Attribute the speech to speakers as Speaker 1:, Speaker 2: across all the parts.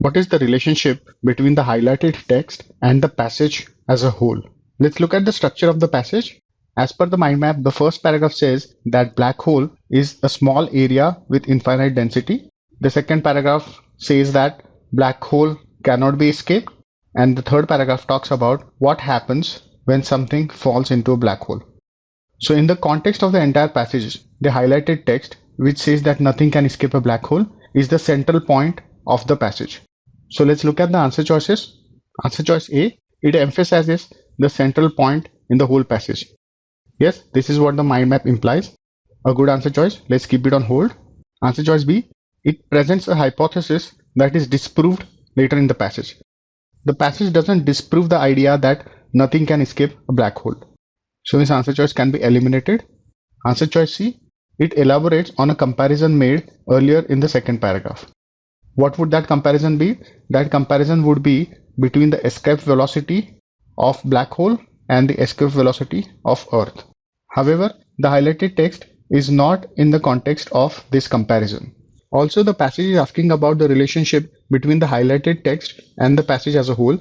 Speaker 1: What is the relationship between the highlighted text and the passage as a whole? Let's look at the structure of the passage. As per the mind map, the first paragraph says that black hole is a small area with infinite density. The second paragraph says that black hole cannot be escaped. And the third paragraph talks about what happens when something falls into a black hole. So in the context of the entire passage, the highlighted text, which says that nothing can escape a black hole, is the central point of the passage. So let's look at the answer choices. Answer choice A, it emphasizes the central point in the whole passage. Yes, this is what the mind map implies. A good answer choice. Let's keep it on hold. Answer choice B, it presents a hypothesis that is disproved later in the passage. The passage doesn't disprove the idea that nothing can escape a black hole. So this answer choice can be eliminated. Answer choice C, it elaborates on a comparison made earlier in the second paragraph. What would that comparison be? That comparison would be between the escape velocity of black hole and the escape velocity of Earth. However, the highlighted text is not in the context of this comparison. Also, the passage is asking about the relationship between the highlighted text and the passage as a whole,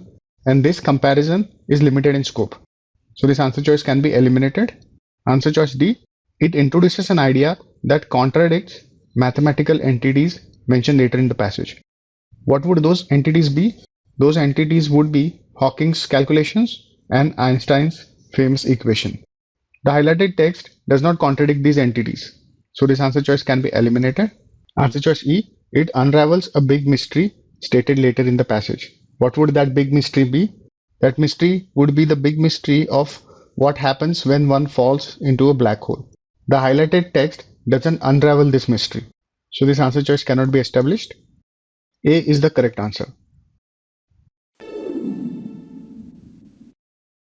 Speaker 1: and this comparison is limited in scope. So this answer choice can be eliminated. Answer choice D, it introduces an idea that contradicts mathematical entities mentioned later in the passage. What would those entities be? Those entities would be Hawking's calculations and Einstein's famous equation. The highlighted text does not contradict these entities. So this answer choice can be eliminated. Answer choice E, it unravels a big mystery stated later in the passage. What would that big mystery be? That mystery would be the big mystery of what happens when one falls into a black hole. The highlighted text doesn't unravel this mystery. So this answer choice cannot be established. A is the correct answer.